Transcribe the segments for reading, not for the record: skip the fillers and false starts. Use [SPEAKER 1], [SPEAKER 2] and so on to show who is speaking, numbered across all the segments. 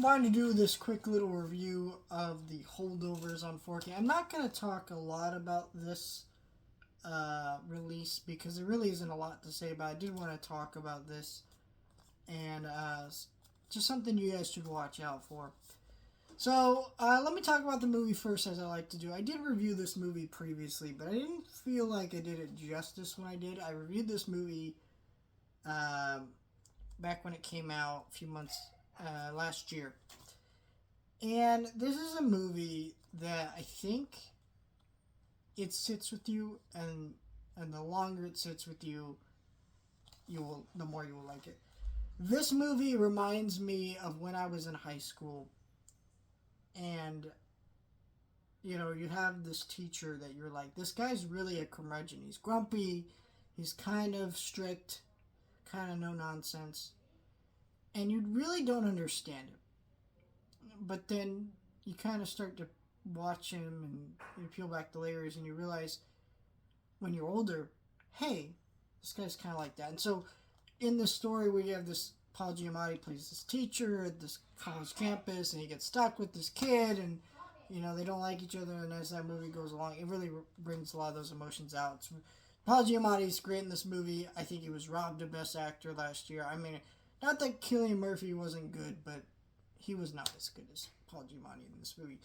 [SPEAKER 1] wanted to do this quick little review of the Holdovers on 4K. I'm not going to talk a lot about this release because there really isn't a lot to say about it. I did want to talk about this and just something you guys should watch out for. So, let me talk about the movie first, as I like to do. I did review this movie previously, but I didn't feel like I did it justice when I did. I reviewed this movie back when it came out a few months last year. And this is a movie that I think it sits with you, and the longer it sits with you, the more you will like it. This movie reminds me of when I was in high school, and you have this teacher that you're like, this guy's really a curmudgeon. He's grumpy, he's kind of strict, kind of no nonsense, and you really don't understand him. But then you kind of start to watch him and you peel back the layers and you realize when you're older, hey, this guy's kind of like that. And so in this story where you have this Paul Giamatti plays this teacher at this college campus and he gets stuck with this kid and they don't like each other, and as that movie goes along, it really brings a lot of those emotions out. Paul Giamatti's great in this movie. I think he was robbed of Best Actor last year. I mean, not that Cillian Murphy wasn't good, but he was not as good as Paul Giamatti in this movie.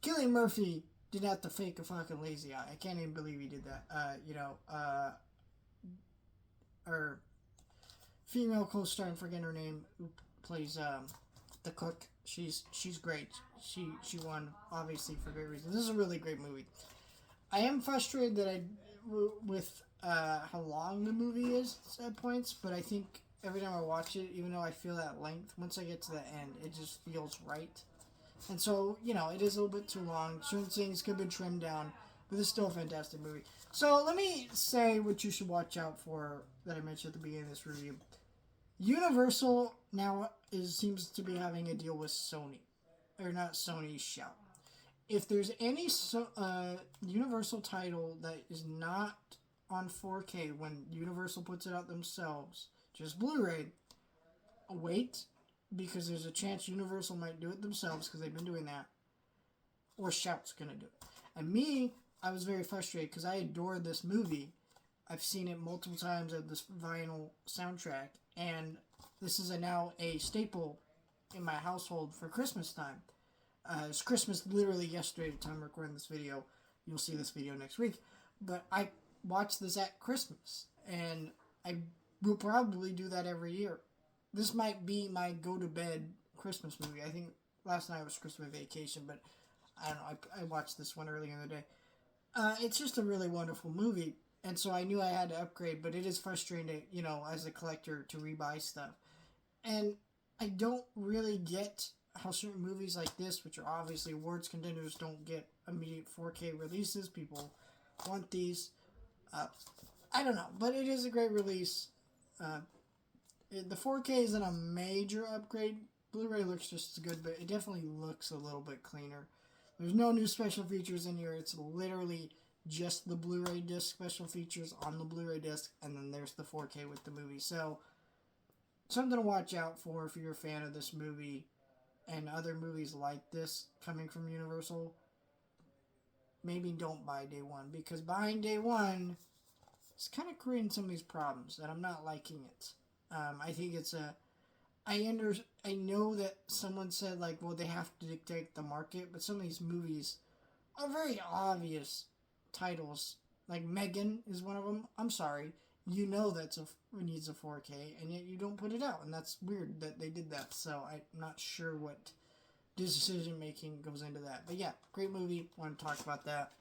[SPEAKER 1] Cillian Murphy did have to fake a fucking lazy eye. I can't even believe he did that. Our female co-star, I'm forgetting her name, who plays the cook. She's great. She won, obviously, for great reasons. This is a really great movie. I am frustrated that with how long the movie is at points, but I think every time I watch it, even though I feel that length, once I get to the end, it just feels right. And so, it is a little bit too long. Certain things could have been trimmed down, but it's still a fantastic movie. So let me say what you should watch out for that I mentioned at the beginning of this review. Universal now seems to be having a deal with Sony. Or not Sony, Shout. If there's any Universal title that is not on 4K when Universal puts it out themselves, just Blu-ray, wait, because there's a chance Universal might do it themselves because they've been doing that, or Shout's going to do it. And me, I was very frustrated because I adored this movie. I've seen it multiple times at this vinyl soundtrack, and this is now a staple in my household for Christmas time. It's Christmas literally yesterday, the time I'm recording this video. You'll see this video next week. But I watched this at Christmas, and I will probably do that every year. This might be my go-to-bed Christmas movie. I think last night was Christmas Vacation, but I don't know. I watched this one earlier in the day. It's just a really wonderful movie, and so I knew I had to upgrade, but it is frustrating to, as a collector, to rebuy stuff. And I don't really get how certain movies like this, which are obviously awards contenders, don't get immediate 4K releases. People want these. I don't know, but it is a great release. The 4K isn't a major upgrade. Blu-ray looks just as good, but it definitely looks a little bit cleaner. There's no new special features in here. It's literally just the Blu-ray disc special features on the Blu-ray disc, and then there's the 4K with the movie. So, something to watch out for if you're a fan of this movie and other movies like this coming from Universal. Maybe don't buy day one, because buying day one is kind of creating some of these problems, and I'm not liking it. I think it's I know that someone said, well, they have to dictate the market, but some of these movies are very obvious titles. Like Megan is one of them. I'm sorry. It needs a 4K, and yet you don't put it out, and that's weird that they did that. So I'm not sure what decision making goes into that. But yeah, great movie. Want to talk about that.